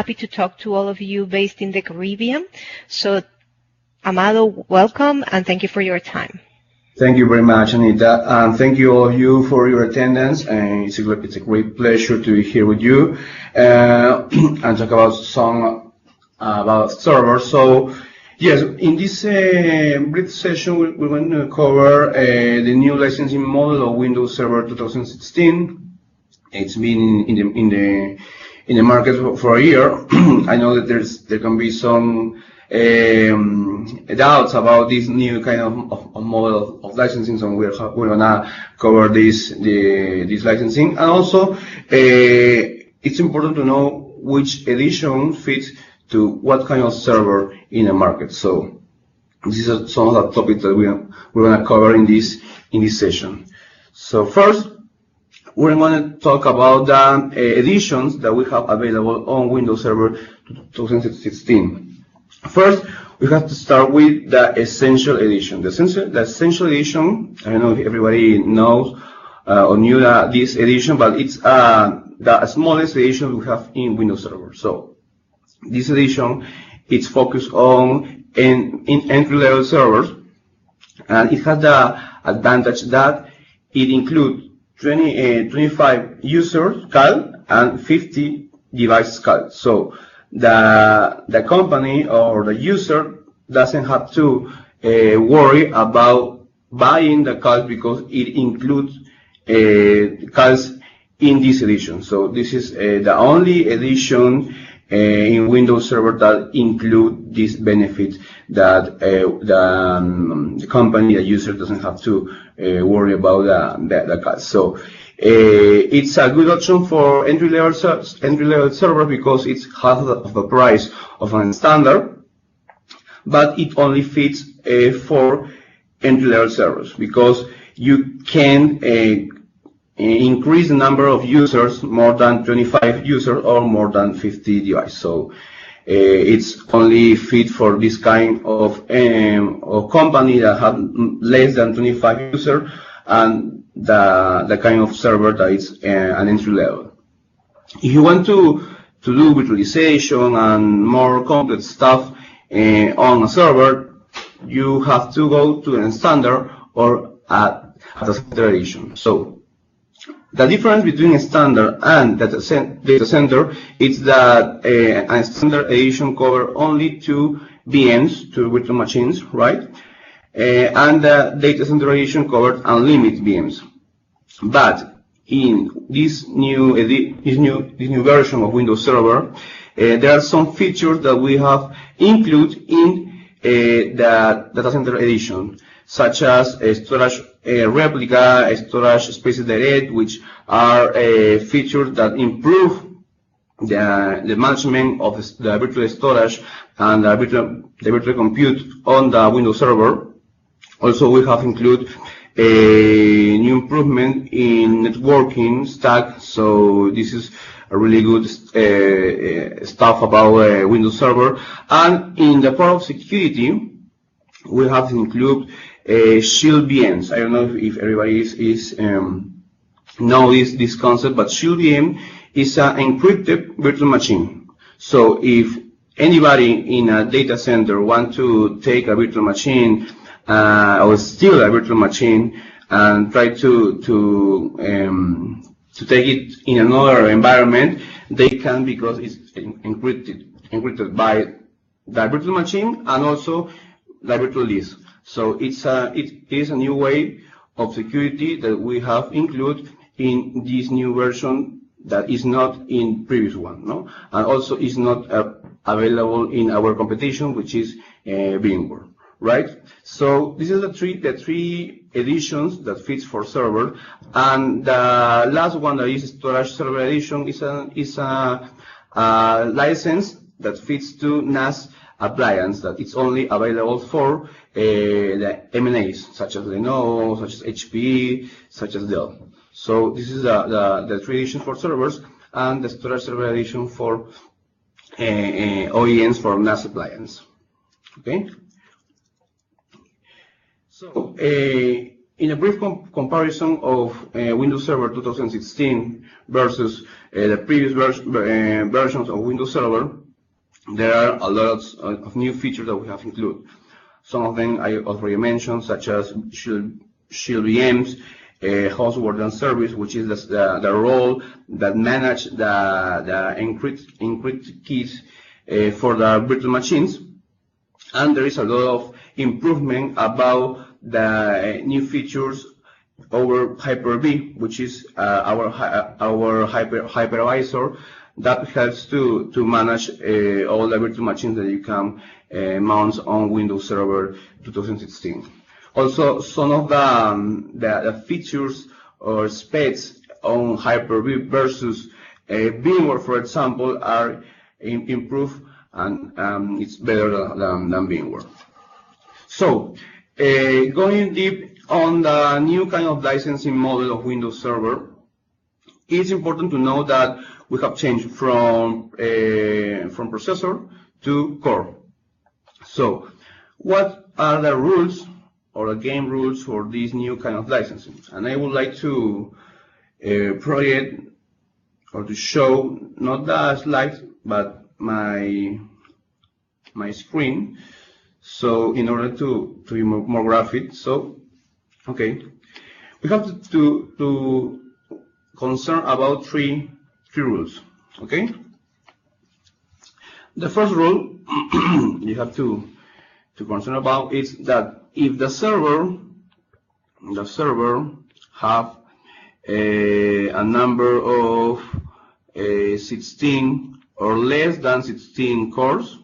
happy to talk to all of you based in the Caribbean. So, Amado, welcome, and thank you for your time. Thank you very much, Anita, and thank you all of you for your attendance. And it's a great pleasure to be here with you and talk about some about servers. So, yes, in this brief session, we're going to cover the new licensing model of Windows Server 2016. It's been in the market for a year. I know that there can be some doubts about this new kind of model of licensing, so we're gonna cover this licensing, and also it's important to know which edition fits to what kind of server in the market. So these are some of the topics that we're gonna cover in this session. So first, we're going to talk about the editions that we have available on Windows Server 2016. First, we have to start with the Essential Edition. The Essential Edition, I don't know if everybody knows or knew this edition, but it's the smallest edition we have in Windows Server. So this edition, it's focused on in entry-level servers, and it has the advantage that it includes 25 user calls and 50 device calls. So the company or the user doesn't have to worry about buying the calls because it includes calls in this edition. So this is the only edition in Windows Server that include this benefit that the company, the user doesn't have to worry about the calls. So it's a good option for entry-level server because it's half of the price of a standard, but it only fits for entry-level servers because you can increase the number of users more than 25 users or more than 50 devices. So it's only fit for this kind of company that have less than 25 users and the kind of server that is an entry level. If you want to do virtualization and more complex stuff on a server, you have to go to a standard or a center edition. So the difference between a standard and data center is that a standard edition covers only 2 VMs, 2 virtual machines, right? And the data center edition covers unlimited VMs. But in this new version of Windows Server, there are some features that we have included in the data center edition, such as storage replica, storage spaces direct, which are features that improve the management of the virtual storage and the virtual compute on the Windows Server. Also, we have included a new improvement in networking stack. So this is a really good stuff about Windows Server. And in the part of security, we have included Shield VMs. I don't know if everybody knows this concept, but Shield VM is an encrypted virtual machine. So if anybody in a data center wants to take a virtual machine or steal a virtual machine and try to take it in another environment, they can, because it's encrypted by the virtual machine and also the virtual disk. So it is a new way of security that we have included in this new version that is not in previous one, no? And also is not available in our competition, which is VMware, right? So this is the three editions that fits for server, and the last one, that is storage server edition, is a license that fits to NAS appliance, that it's only available for the M&As, such as Lenovo, such as HP, such as Dell. So this is the three editions for servers, and the storage server edition for OEMs for NAS appliance. Okay. So In a brief comparison of Windows Server 2016 versus the previous versions of Windows Server, there are a lot of new features that we have included. Some of them I already mentioned, such as Shield VMs, host warden service, which is the role that manage the encrypted keys for the virtual machines. And there is a lot of improvement about the new features over Hyper-V, which is our hypervisor that helps to manage all the virtual machines that you can mount on Windows Server 2016. Also, some of the features or specs on Hyper-V versus VMware, for example, are improved, and it's better than VMware. So, going deep on the new kind of licensing model of Windows Server, it's important to know that we have changed from processor to core. So, what are the rules or the game rules for this new kind of licensing? And I would like to project or to show not the slides but my screen. So in order to be more graphic, so okay, we have to concern about three rules. Okay, the first rule you have to concern about is that if the server have a number of 16 or less than 16 cores,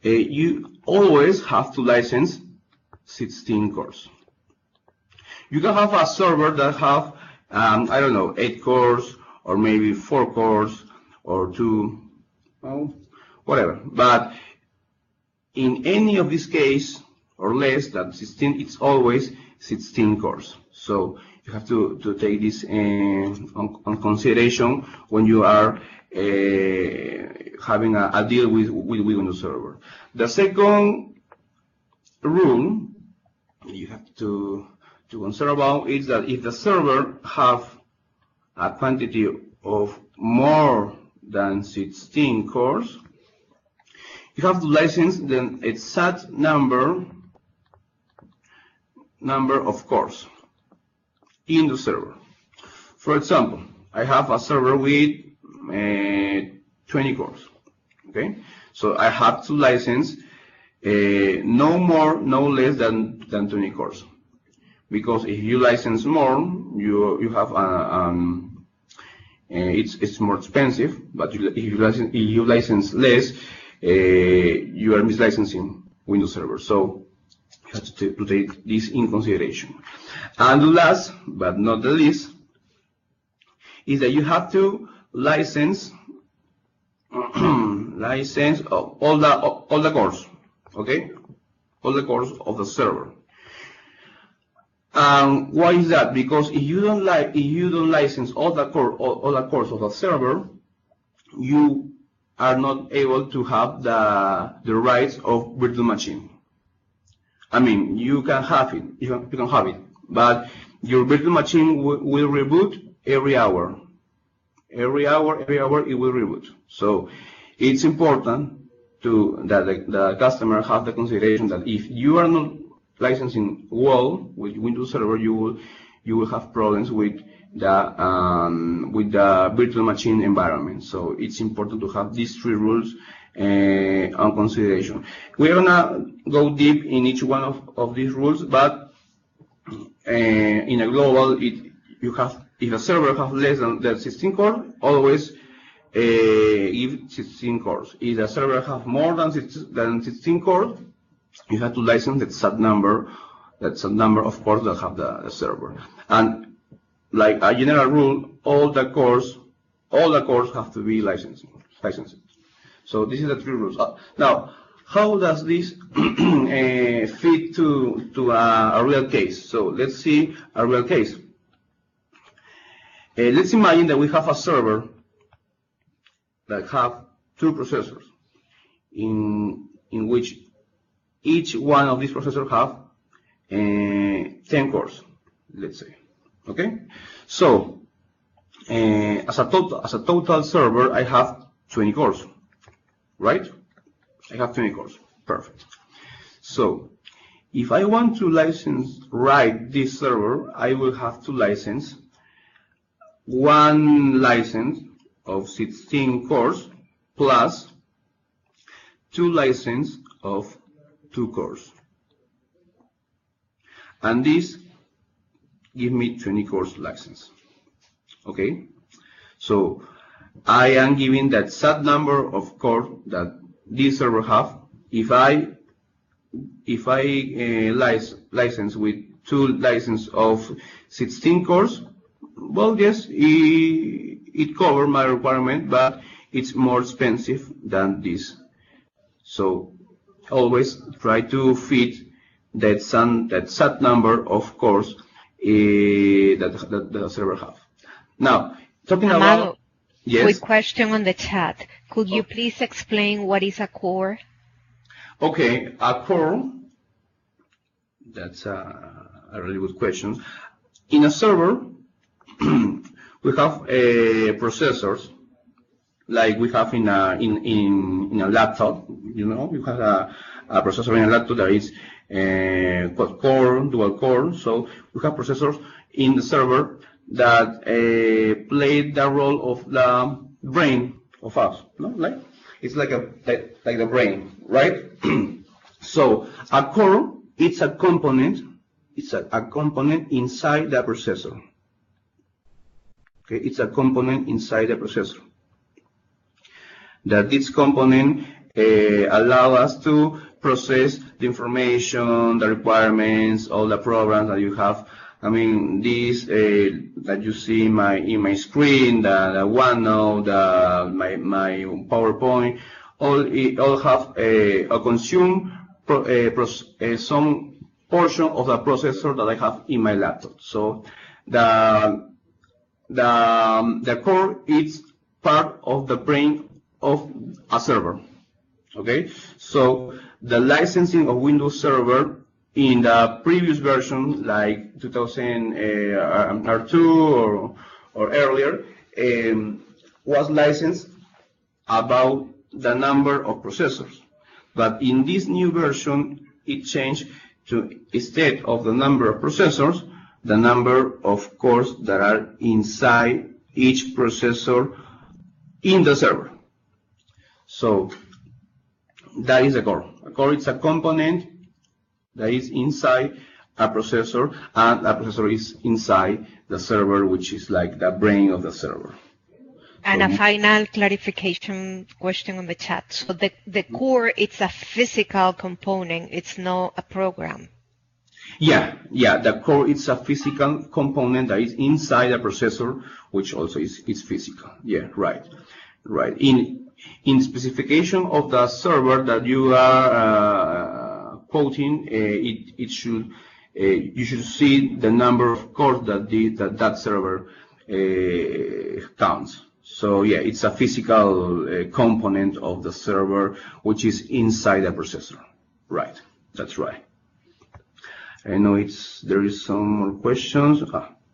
you always have to license 16 cores. You can have a server that have I don't know, 8 cores or maybe 4 cores or 2, well, whatever. But in any of these cases or less than 16, it's always 16 cores. So you have to take this on consideration when you are having a deal with Windows Server. The second rule you have to concern about is that if the server have a quantity of more than 16 cores, you have to license the exact number of cores in the server. For example, I have a server with 20 cores. Okay, so I have to license no more, no less than 20 cores. Because if you license more, you have it's more expensive. But if you license less, you are mislicensing Windows Server. So you have to take this in consideration. And the last but not the least is that you have to license all the cores. Okay, all the cores of the server. Why is that? Because if you don't license all the cores of the server, you are not able to have the rights of virtual machine. I mean, you can have it, but your virtual machine will reboot every hour. Every hour it will reboot. So it's important that the customer have the consideration that if you are not licensing well with Windows Server, you will have problems with the virtual machine environment. So it's important to have these three rules on consideration. We're gonna go deep in each one of these rules, but in a global, if a server has less than 16 cores, always give 16 cores. If the server has more than 16 cores, you have to license that set number of cores that have the server. And like a general rule, all the cores have to be licensed. So this is the three rules. Now, how does this fit to a real case? So let's see a real case. Let's imagine that we have a server that have 2 processors, in which each one of these processors have 10 cores, let's say. Okay, so as a total server, I have 20 cores, right? I have 20 cores. Perfect. So if I want to write this server, I will have to license one license of 16 cores plus 2 licenses of 2 cores. And this give me 20 cores license. Okay? So I am giving that set number of cores that this server have. If I license with 2 licenses of 16 cores, well, yes, it covers my requirement, but it's more expensive than this. So always try to fit that set number of cores that the server have. Now, talking Amado, about... Yes? Quick question on the chat. Could you please explain what is a core? Okay, a core, that's a really good question. In a server, we have processors like we have in a laptop. You know, you have a processor in a laptop that is quad core, dual core. So we have processors in the server that play the role of the brain of us. No, like it's like the brain, right? So a core, it's a component. It's a component inside the processor. Okay, it's a component inside the processor. That this component allow us to process the information, the requirements, all the programs that you have. I mean, this that you see in my screen, the OneNote, my PowerPoint, all have a consume some portion of the processor that I have in my laptop. So the core is part of the brain of a server. Okay, so the licensing of Windows Server in the previous version, like 2002 or earlier, was licensed about the number of processors. But in this new version, it changed to, instead of the number of processors, the number of cores that are inside each processor in the server. So that is a core. A core is a component that is inside a processor, and a processor is inside the server, which is like the brain of the server. And a final clarification question on the chat. So the core, it's a physical component. It's not a program. Yeah. The core is a physical component that is inside a processor, which also is physical. Yeah, right. In specification of the server that you are quoting, you should see the number of cores that server counts. So yeah, it's a physical component of the server which is inside the processor. Right, that's right. I know there is some more questions.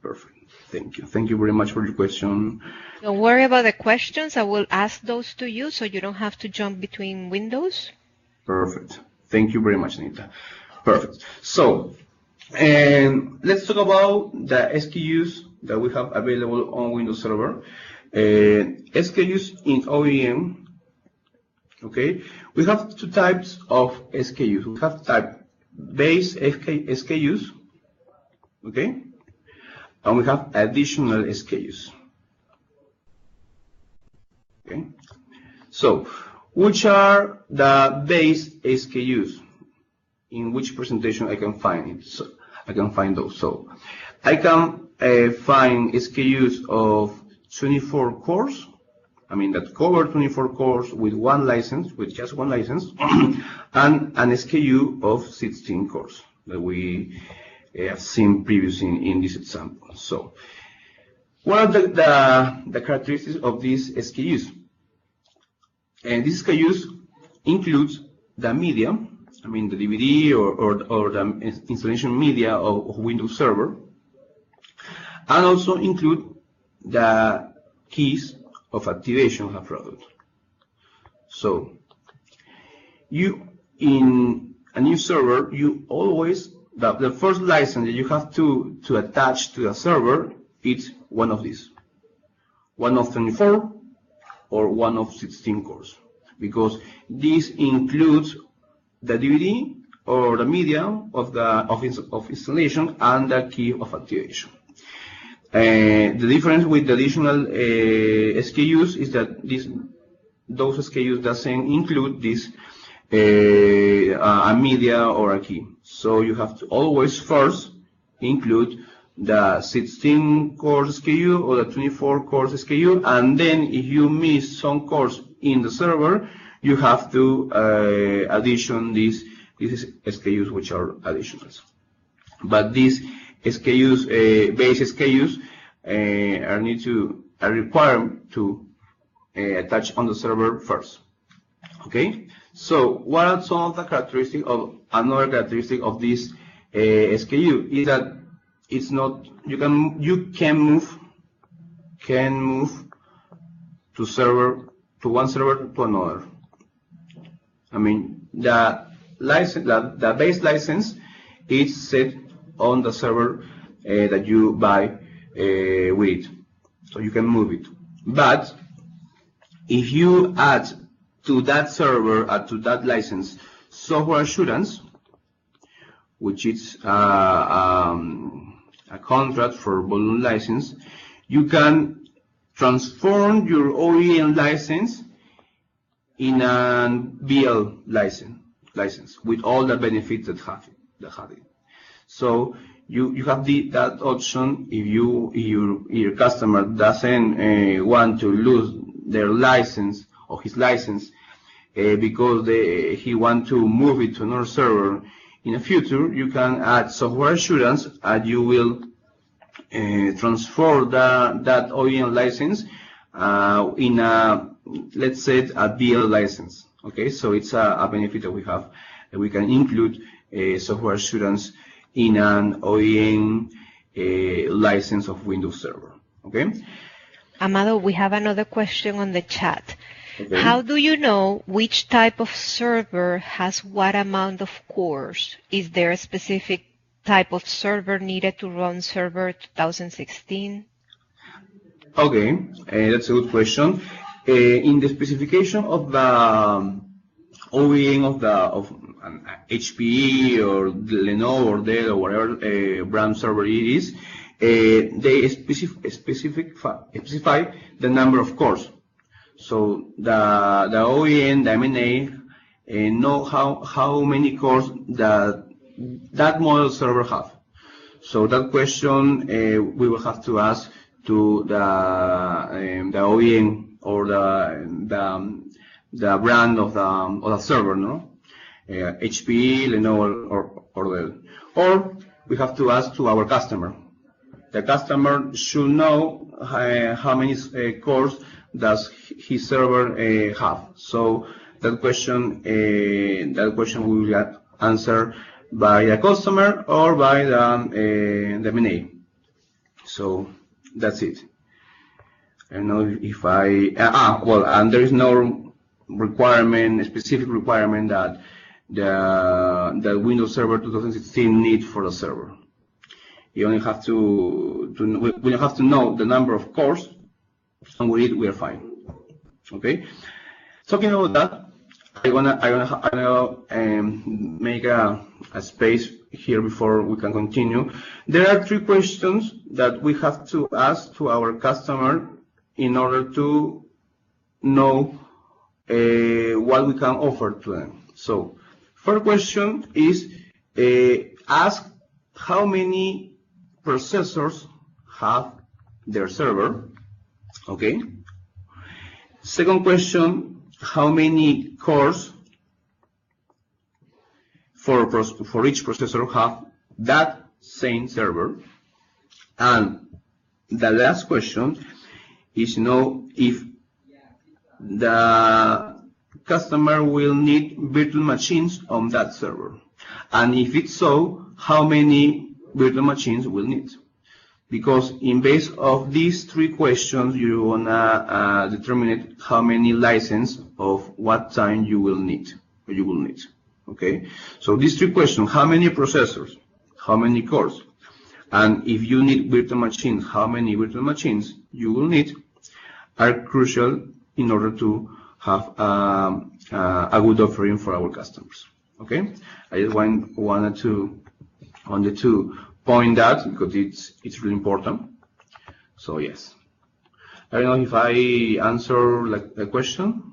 Perfect. Thank you. Thank you very much for your question. Don't worry about the questions. I will ask those to you so you don't have to jump between windows. Perfect. Thank you very much, Anita. Perfect. So, let's talk about the SKUs that we have available on Windows Server. SKUs in OEM. Okay, we have two types of SKUs. We have type base SKUs. Okay, and we have additional SKUs. Okay, so which are the base SKUs? In which presentation I can find it? So I can find those. So I can find SKUs of 24 cores. I mean that cover 24 cores with just one license, and an SKU of 16 cores that we have seen previously in this example. So what are the characteristics of these SKUs? And these SKUs includes the media, I mean the DVD or the installation media of Windows Server, and also include the keys of activation of a product. So you, in a new server, you always, the first license that you have to attach to the server is one of these, one of 24 or one of 16 cores, because this includes the DVD or the media of installation and the key of activation. The difference with the additional SKUs is that those SKUs doesn't include this a media or a key. So you have to always first include the 16 cores SKU or the 24 cores SKU, and then if you miss some cores in the server, you have to addition these SKUs which are additionals. But these SKUs, base SKUs, are required to attach on the server first. Okay. So what are some of the characteristics of another characteristic of this SKU is that it's not, you can move to one server to another. I mean, the license, the base license is set on the server that you buy with, so you can move it. But if you add to that server, to that license, software assurance, which is a contract for volume license, you can transform your OEM license in a BL license with all the benefits that have it. So you have that option if your customer doesn't want to lose their license or his license because he want to move it to another server. In the future, you can add software assurance and you will transfer that OEM license in a, let's say, a BL license. Okay, so it's a benefit that we have. We can include software assurance in an OEM license of Windows Server. Okay. Amado, we have another question on the chat. Okay. How do you know which type of server has what amount of cores? Is there a specific type of server needed to run Server 2016? Okay, that's a good question. In the specification of the OEM of an HPE or Lenovo or Dell or whatever brand server it is, they specify the number of cores. So the OEM, the M&A, know how many cores that model server have. So that question we will have to ask to the OEM or the brand of the server, no? HPE, Lenovo, or Dell. Or we have to ask to our customer. The customer should know how many cores does his server have. So that question we will answer by the customer or by the M&A. So that's it. I don't know if and there is no specific requirement that the Windows Server 2016 need for the server. You only have we have to know the number of cores, and with it we are fine. Okay. Talking about that, I wanna make a space here before we can continue. There are 3 questions that we have to ask to our customer in order to know what we can offer to them. So, first question is ask how many processors have their server. Okay. Second question, how many cores for each processor have that same server. And the last question is to know if the customer will need virtual machines on that server? And if it's so, how many virtual machines will need? Because in base of these three questions, you wanna determine how many license of what time you will need. Okay? So these three questions: how many processors, how many cores, and if you need virtual machines, how many virtual machines you will need, are crucial in order to have a good offering for our customers. Okay? I just wanted to point that because it's really important. So yes, I don't know if I answer like the question.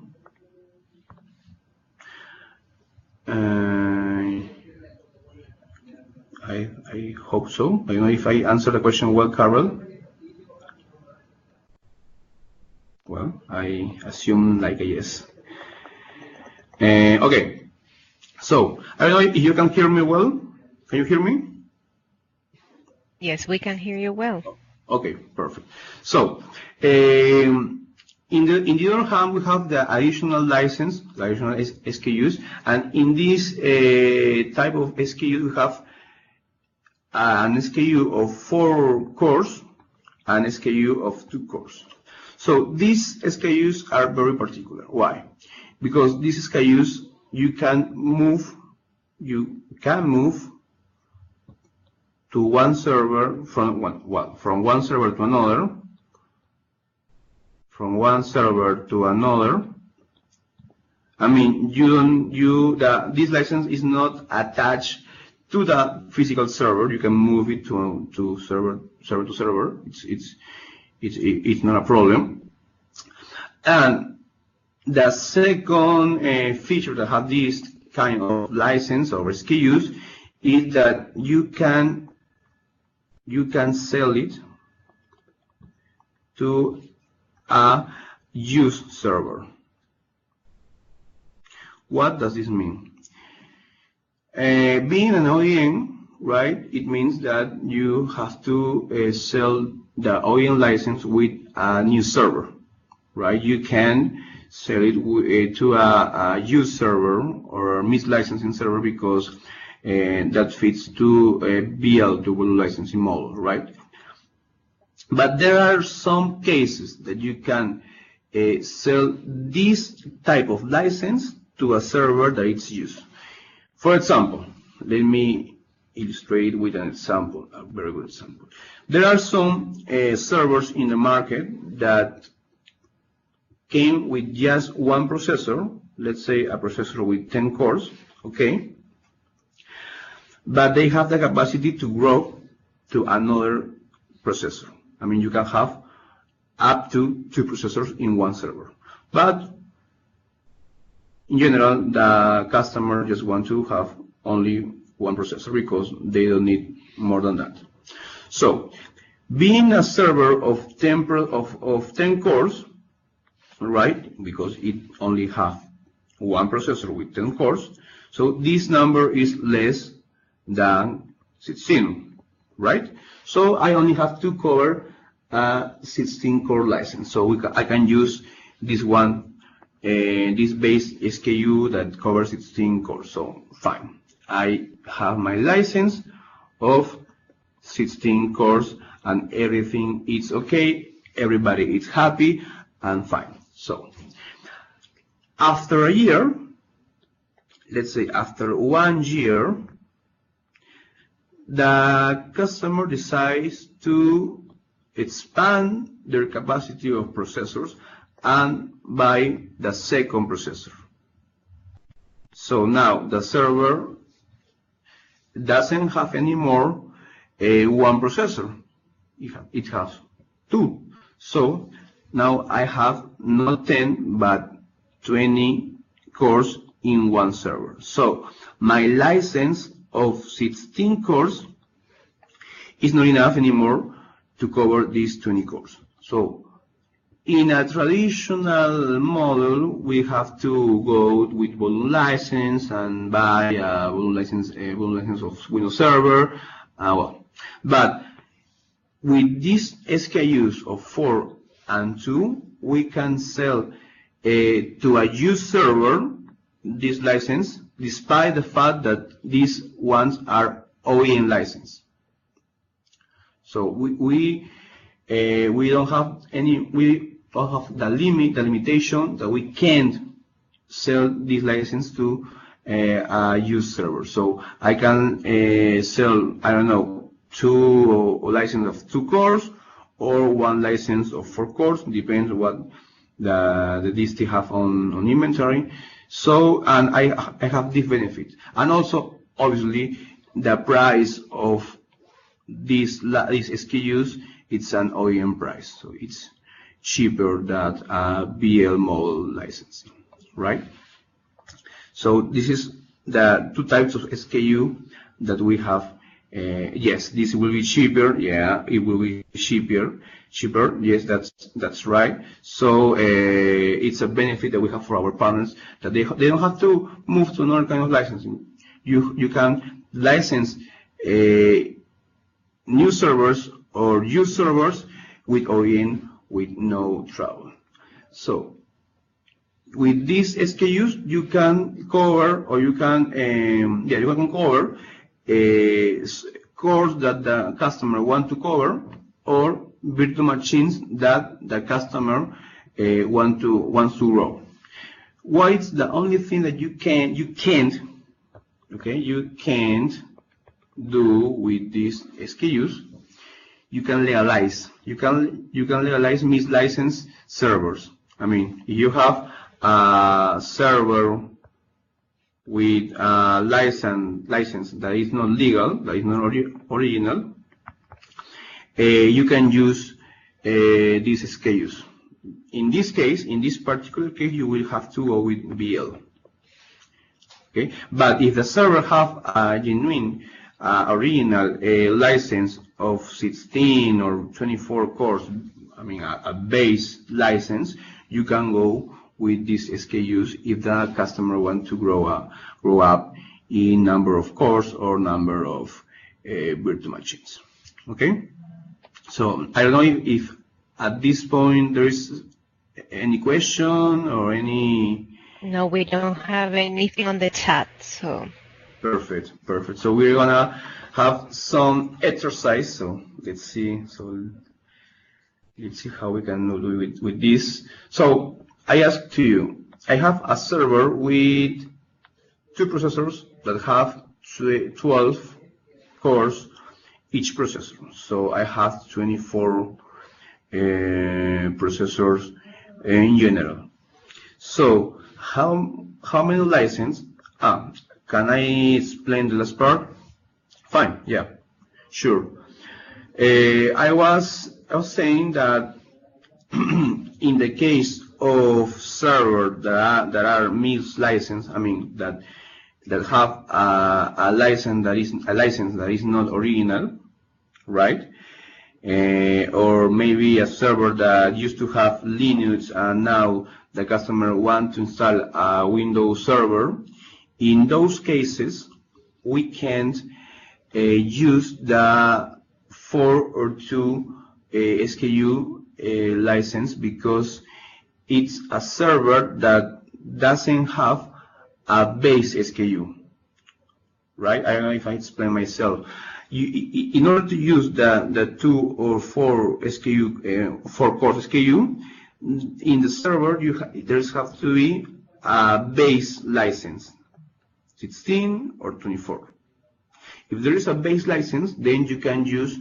I hope so. I don't know if I answered the question well, Carol. Well, I assume like a yes. Okay. So I don't know if you can hear me well. Can you hear me? Yes, we can hear you well. Okay, perfect. So, in the other hand, we have the additional license, the additional SKUs, and in this type of SKU, we have an SKU of 4 cores and an SKU of 2 cores. So these SKUs are very particular. Why? Because these SKUs you can move to one server from one server to another, from one server to another. I mean, this license is not attached to the physical server. You can move it to server to server. It's not a problem. And the second feature that have this kind of license or SKUs is that you can sell it to a use server. What does this mean? Being an OEM, right, it means that you have to sell the OEM license with a new server, right? You can sell it to a use server or a mis-licensing server because that fits to a BL licensing model, right? But there are some cases that you can sell this type of license to a server that it's used. For example, let me illustrate with an example, a very good example. There are some servers in the market that came with just one processor, let's say a processor with 10 cores, okay? But they have the capacity to grow to another processor. I mean, you can have up to 2 processors in one server. But in general, the customer just want to have only one processor because they don't need more than that. So, being a server of 10 cores, right, because it only have one processor with 10 cores, so this number is less than 16, right? So I only have to cover a 16 core license. So I can use this one, this base SKU that covers 16 cores. So fine, I have my license of 16 cores and everything is okay, everybody is happy and fine. So after a year, let's say after 1 year, the customer decides to expand their capacity of processors and buy the second processor. So now the server doesn't have anymore one processor. It has 2. So now I have not 10 but 20 cores in one server. So my license of 16 cores is not enough anymore to cover these 20 cores. So in a traditional model, we have to go with volume license and buy a volume license of Windows Server. But with these SKUs of 4 and 2, we can sell to a used server this license, despite the fact that these ones are OEM license. So we don't have the limitation that we can't sell this license to a used server. So I can sell, I don't know, two license of 2 cores or 1 license of 4 cores, depends what the DST have on inventory. So, and I have this benefit. And also, obviously, the price of these SKUs, it's an OEM price. So it's cheaper than a BL model licensing, right? So this is the 2 types of SKU that we have. Yes, this will be cheaper. Yeah, it will be cheaper. Yes, that's right. So it's a benefit that we have for our partners, that they don't have to move to another kind of licensing. You can license new servers or used servers with OEM with no trouble. So with these SKUs, you can cover, or you can cover cores that the customer want to cover, or virtual machines that the customer wants to run. What is the only thing that you can't do with these SKUs? You can legalize. You can legalize mislicensed servers. I mean, if you have a server with a license that is not legal, that is not original, you can use these SKUs. In this case, in this particular case, you will have to go with BL. Okay, but if the server have a genuine original license of 16 or 24 cores, I mean a base license, you can go with these SKUs if the customer wants to grow up in number of cores or number of virtual machines. Okay, so I don't know if at this point there is any question or any. No, we don't have anything on the chat, so. Perfect. So we're gonna have some exercise. So let's see. Let's see how we can do it with this. So I ask to you, I have a server with 2 processors that have 12 cores each processor. So I have 24 processors in general. So how many licenses? Can I explain the last part? Fine. Yeah. Sure. I was saying that in the case of servers that are mislicensed, I mean that have a license that is not original, right? Or maybe a server that used to have Linux and now the customer wants to install a Windows server. In those cases, we can't use the 4 or 2 SKU license because it's a server that doesn't have a base SKU, right? I don't know if I explain myself. In order to use the 2 or 4 SKU, 4 core SKU, in the server there's have to be a base license, 16 or 24. If there is a base license, then you can use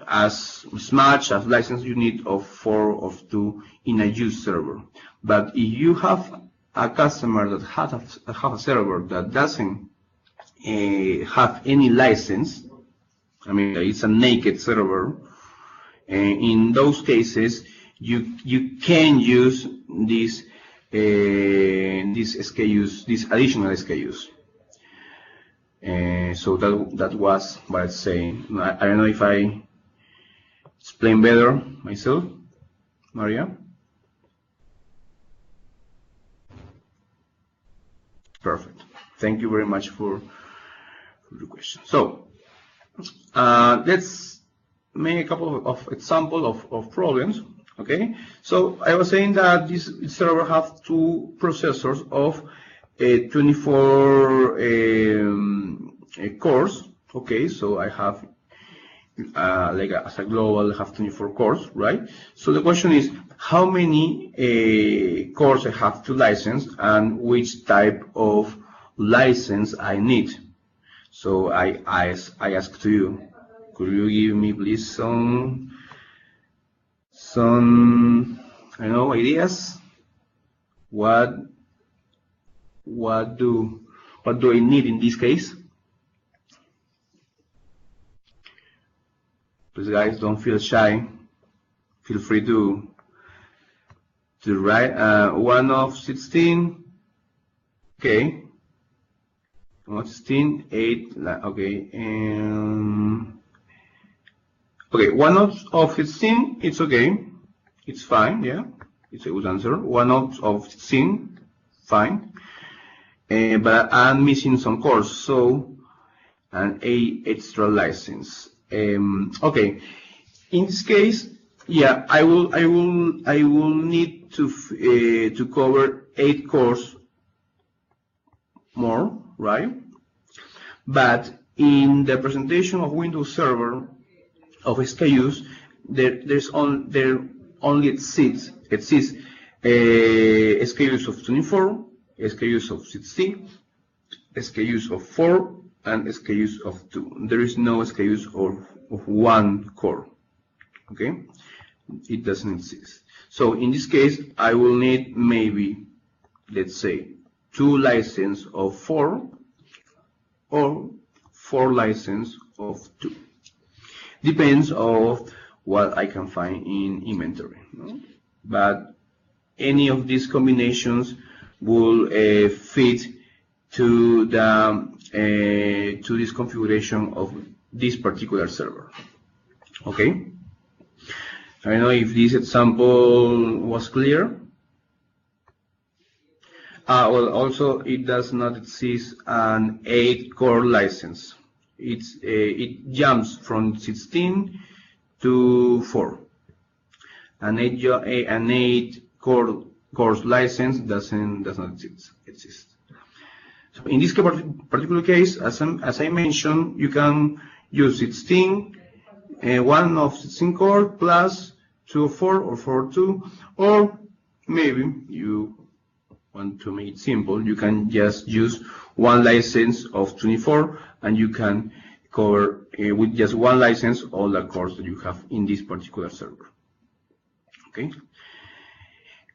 as much as license you need of 4 or 2 in a used server. But if you have a customer that have a server that doesn't have any license, I mean it's a naked server, in those cases you can use these SKUs, these additional SKUs. So that was what I was saying. I don't know if I explained better myself, Maria. Perfect. Thank you very much for the question. So let's make a couple of examples of problems. Okay, so I was saying that this server has two processors of 24 cores. Okay, so I have as a global, I have 24 cores, right? So the question is, how many cores I have to license and which type of license I need? So I ask to you, could you give me please some I don't know, ideas? What do I need in this case? Please guys, don't feel shy. Feel free to write 1 of 16. Okay. 1 of 16, 8, okay. Okay, 1 of 16, it's okay. It's fine, yeah. It's a good answer. 1 of 16, fine. But I'm missing some cores, so an extra license. Okay. In this case, yeah, I will need to cover 8 cores more, right? But in the presentation of Windows Server of SKUs, there only exists SKUs of 24, SKUs of 16, SKUs of 4, and SKUs of 2. There is no SKUs of 1 core. Okay, it doesn't exist. So in this case, I will need maybe, let's say, 2 license of 4 or 4 license of 2. Depends of what I can find in inventory. No? But any of these combinations will fit to this configuration of this particular server. Okay. I don't know if this example was clear. Well, also it does not exist an 8-core license. It jumps from 16 to 4. An 8 cores license does not exist. So in this particular case, as I mentioned, you can use 16, 1 of 16 core plus 2 of 4 or 4 of 2, or maybe you want to make it simple, you can just use 1 license of 24 and you can cover with just 1 license all the cores that you have in this particular server. Okay.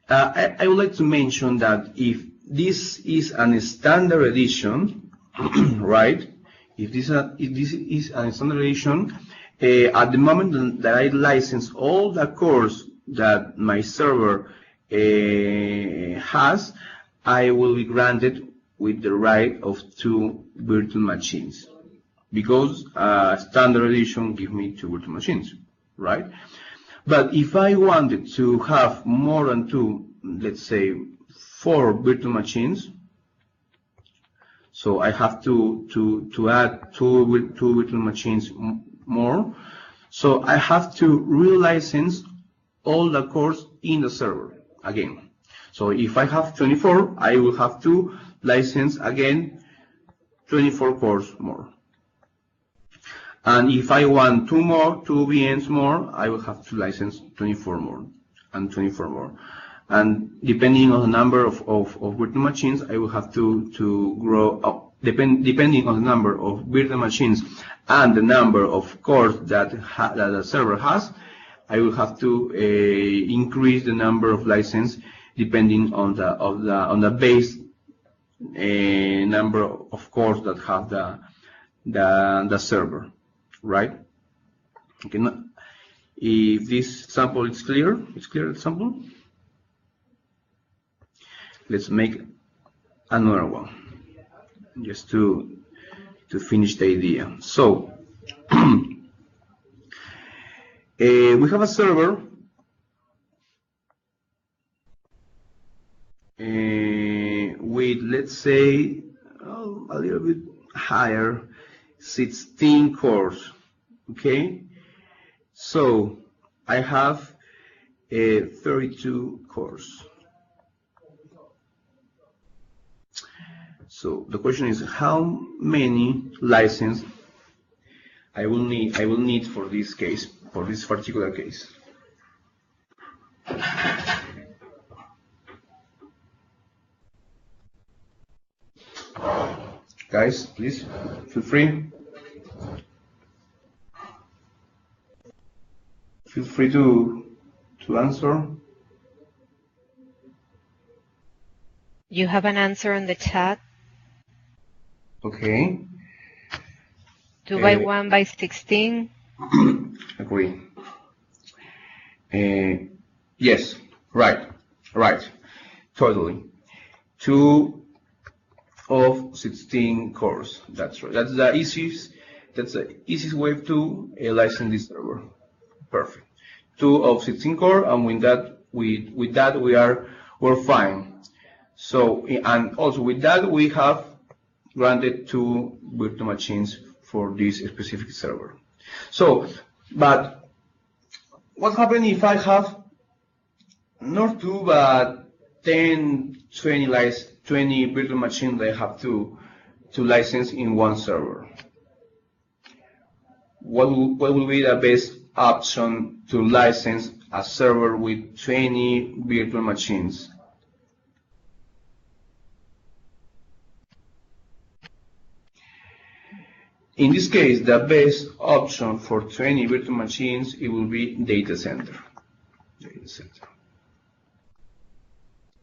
I would like to mention that if this is a standard edition, right? If this is a standard edition, at the moment that I license all the cores that my server has, I will be granted with the right of 2 virtual machines, because standard edition gives me 2 virtual machines, right? But if I wanted to have more than 2, let's say 4 virtual machines, so I have to add 2 virtual machines more. So I have to relicense all the cores in the server again. So if I have 24, I will have to license again 24 cores more. And if I want 2 VMs more, I will have to license 24 more and 24 more. And depending on the number of virtual machines, I will have to grow up. Depending on the number of virtual machines and the number of cores that the server has, I will have to increase the number of license depending on the base number of cores that have the server, right? Okay. Now, if this example is clear, example. Let's make another one, just to finish the idea. So we have a server with, let's say, a little bit higher, 16 cores. Okay, so I have 32 cores. So the question is how many licenses I will need for this case, for this particular case. Guys, please feel free. Feel free to answer. You have an answer on the chat. Okay. 2 by 1 by 16. Agree. Yes, right, totally. 2 of 16 cores. That's right. That's the easiest way to license this server. Perfect. 2 of 16 core, and with that we're fine. So, and also with that we have granted 2 virtual machines for this specific server. So, but what happens if I have not 2 but 10, 20 virtual machines that I have to license in one server? What will be the best option to license a server with 20 virtual machines? In this case, the best option for 20 virtual machines, it will be data center.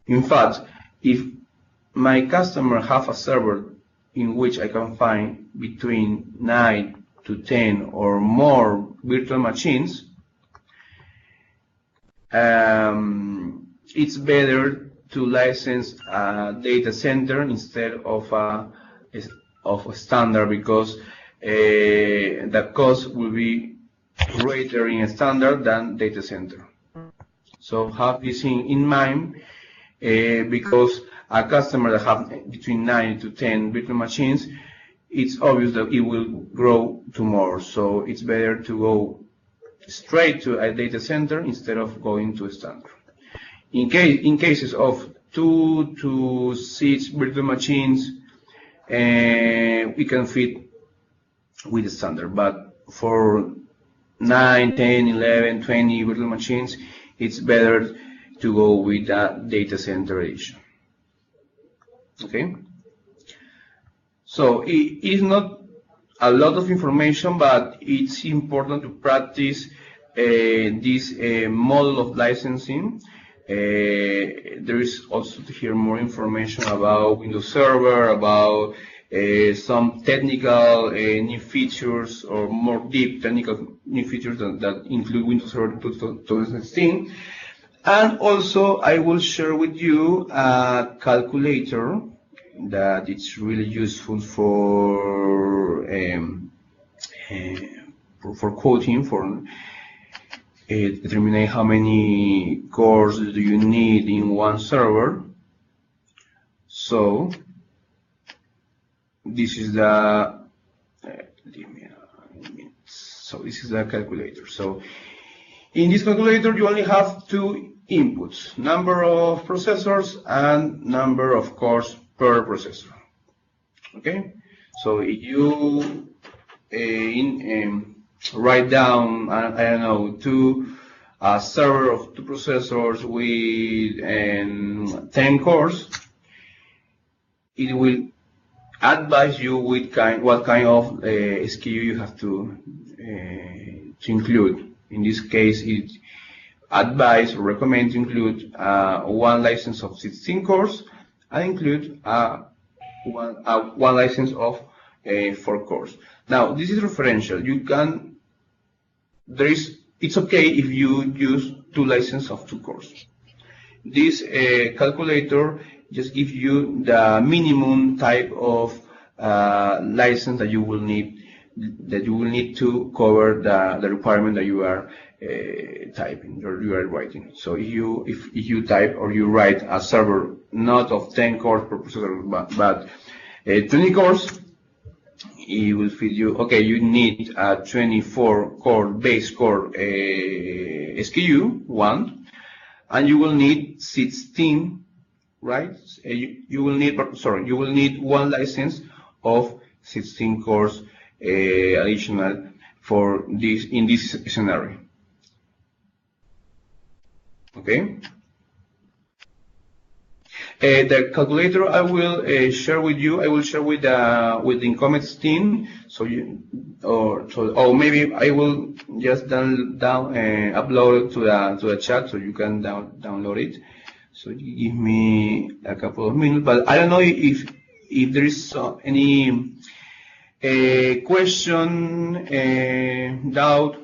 In fact, if my customer have a server in which I can find between 9 to 10 or more virtual machines, it's better to license a data center instead of a standard, because the cost will be greater in a standard than data center. So have this in mind, because a customer that have between 9 to 10 virtual machines, it's obvious that it will grow to more. So it's better to go straight to a data center instead of going to a standard. In cases of 2 to 6 virtual machines, we can fit with the standard, but for 9, 10, 11, 20 virtual machines, it's better to go with the data center edition. Okay? So it is not a lot of information, but it's important to practice this model of licensing. There is also to hear more information about Windows Server, about some technical new features, or more deep technical new features that include Windows Server 2016. And also I will share with you a calculator that it's really useful for quoting, for determining how many cores do you need in one server. So this is the this is the calculator. So in this calculator you only have 2 inputs: number of processors and number of cores per processor. Okay, so if you write down, I don't know, a server of 2 processors with 10 cores, it will advise you with what kind of SKU you have to include. In this case, it advise or recommend to include 1 license of 16 cores and include one license of 4 cores. Now, this is referential. You can, it's okay if you use 2 licenses of 2 cores. This calculator just gives you the minimum type of license that you will need to cover the requirement that you are typing or you are writing. So if you type or you write a server not of 10 cores per processor but 20 cores, it will feed you, okay, you need a 24 core base core SKU 1, and you will need 16, right? You will need, sorry, you will need one license of 16 cores additional for this in this scenario. Okay. The calculator I will share with you. I will share with the Incomex team. So you, or maybe I will just upload it to the chat so you can download it. So you give me a couple of minutes. But I don't know if there is any question, doubt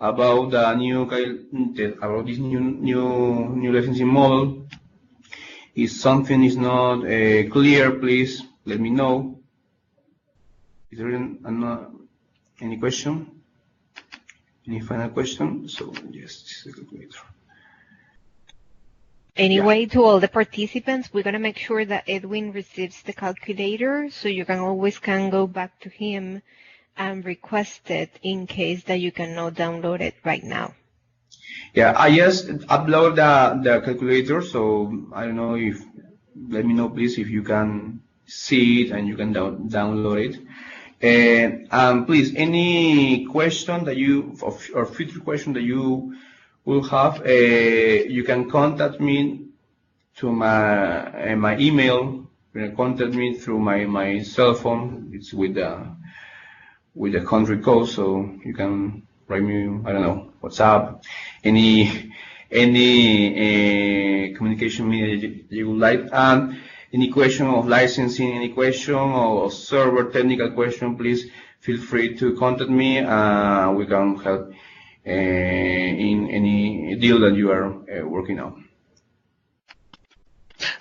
about the new about this new licensing model. If something is not clear, please let me know. Is there any question? Any final question? So yes, this is the calculator. Anyway, to all the participants, we're going to make sure that Edwin receives the calculator, so you can always go back to him and request it in case that you cannot download it right now. Yeah, I just upload the calculator, so I don't know if, let me know please if you can see it and you can download it. And please, any question that you, or future question that you will have, you can contact me to my email. You can contact me through my cell phone. It's with the country code, so you can write me, I don't know, WhatsApp, any communication media you would like. And any question of licensing, any question or server technical question, please feel free to contact me. We can help in any deal that you are working on.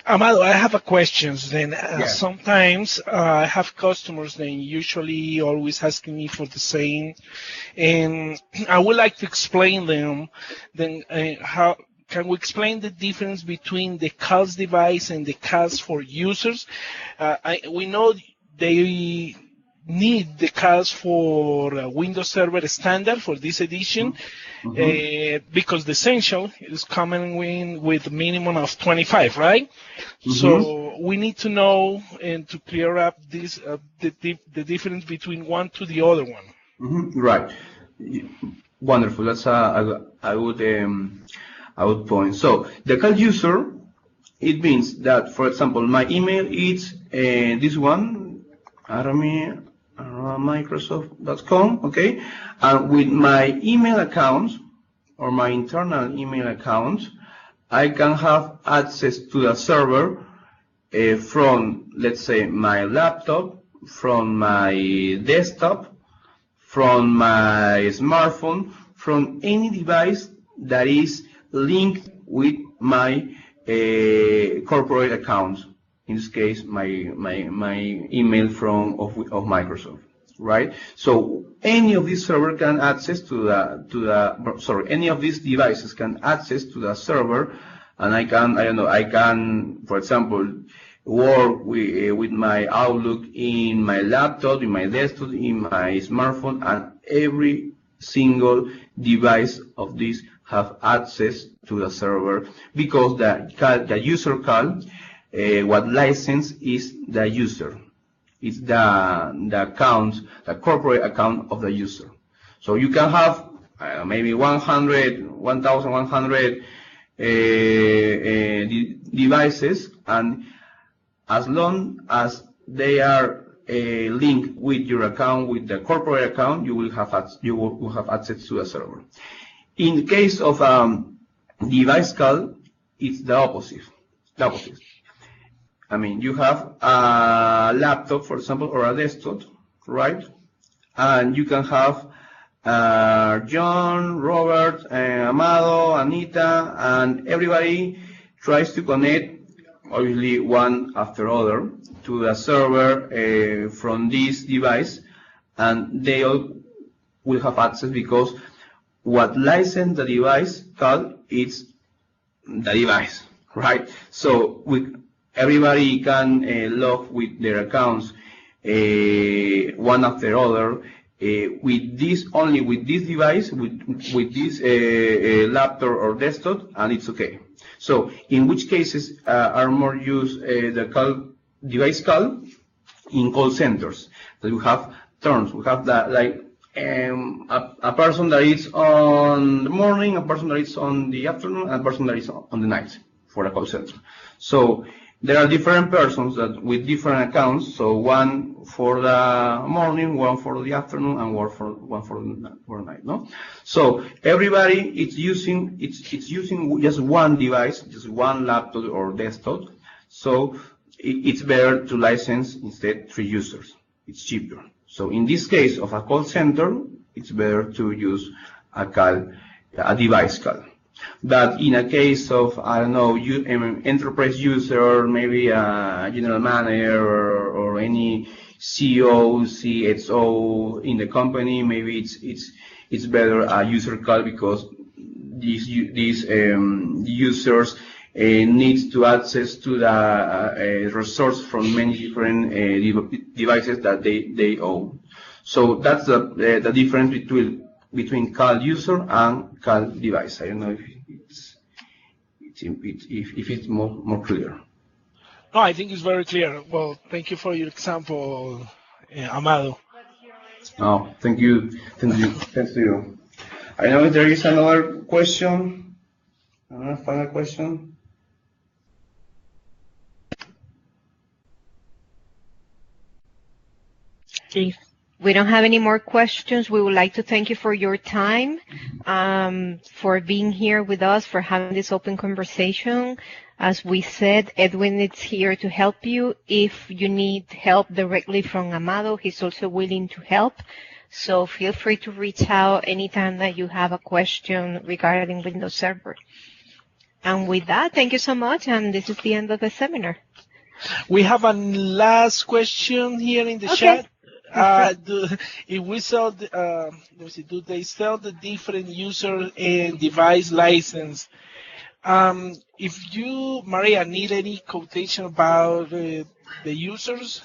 Amado, I have a question. Then Yeah. Sometimes I have customers then usually always asking me for the same, and I would like to explain them. Then how can we explain the difference between the CAS device and the CAS for users? We know they need the CAS for Windows Server Standard for this edition. Mm-hmm. Because the Essential is coming with a minimum of 25, right? Mm-hmm. So we need to know and to clear up this the difference between one to the other one. Mm-hmm. Right. Wonderful. That's a good point. So the CAS user, it means that, for example, my email is this one, Microsoft.com, okay? And with my email account or my internal email account, I can have access to the server from, let's say, my laptop, from my desktop, from my smartphone, from any device that is linked with my corporate account. In this case, my email of Microsoft, right? So any of these server can access any of these devices can access to the server, and I can, for example, work with my Outlook in my laptop, in my desktop, in my smartphone, and every single device of these have access to the server, because the user call, what license is the user. It's the account, the corporate account of the user. So you can have maybe 1,100 devices, and as long as they are linked with your account, with the corporate account, you will have access to the server. In the case of device call, it's the opposite. I mean, you have a laptop, for example, or a desktop, right? And you can have John, Robert, Amado, Anita, and everybody tries to connect, obviously one after other, to the server from this device, and they all will have access, because what license the device called is the device, right? So everybody can log with their accounts one after other with this device, with this laptop or desktop, and it's okay. So in which cases are more used the device call in call centers? That we have terms. We have that like a person that is on the morning, a person that is on the afternoon, and a person that is on the night for a call center. So there are different persons that with different accounts. So one for the morning, one for the afternoon, and one for the night. No. So everybody is using just one device, just one laptop or desktop. So it's better to license instead 3 users. It's cheaper. So in this case of a call center, it's better to use a device call. But in a case of, I don't know, enterprise user, maybe a general manager or any CEO, CXO in the company, maybe it's better a user call because these users needs to access to the resource from many different devices that they own. So that's the difference between call user and call device. I don't know if it's more clear. No, I think it's very clear. Well, thank you for your example, Amado. No, thank you. Thanks to you. I know if there is another question. Another final question. If we don't have any more questions, we would like to thank you for your time, for being here with us, for having this open conversation. As we said, Edwin is here to help you. If you need help directly from Amado, he's also willing to help. So feel free to reach out anytime that you have a question regarding Windows Server. And with that, thank you so much, and this is the end of the seminar. We have a last question here in the chat. If we sell, do they sell the different user and device license? If you, Maria, need any quotation about the users,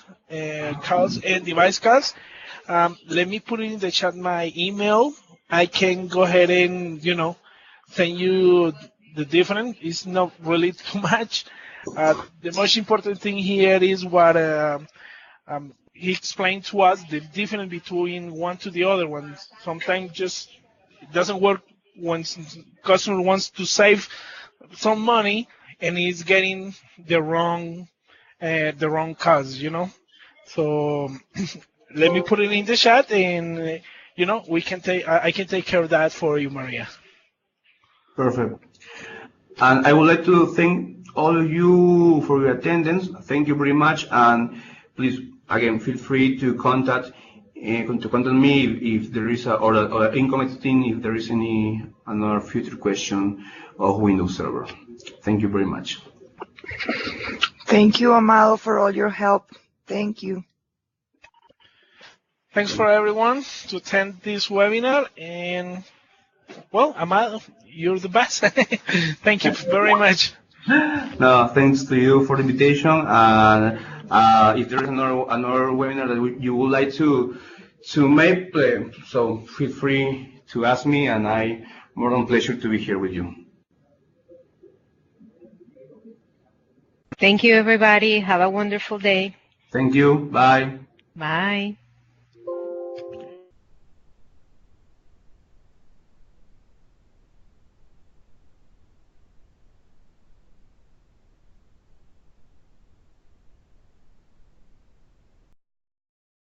calls and device calls, let me put in the chat my email. I can go ahead and, send you the difference. It's not really too much. The most important thing here is what he explained to us, the difference between one to the other one. Sometimes just it doesn't work when customer wants to save some money and he's getting the wrong cause, So let me put it in the chat, and I can take care of that for you, Maria. Perfect. And I would like to thank all of you for your attendance. Thank you very much, and please again feel free to contact me if there is or incoming team if there is another future question of Windows Server. Thank you very much. Thank you, Amado, for all your help. Thank you. Thanks for everyone to attend this webinar, and well, Amado, you're the best. Thank you very much. No, thanks to you for the invitation. And if there is another webinar that you would like to make, so feel free to ask me, and I more than pleasure to be here with you. Thank you, everybody. Have a wonderful day. Thank you. Bye. Bye.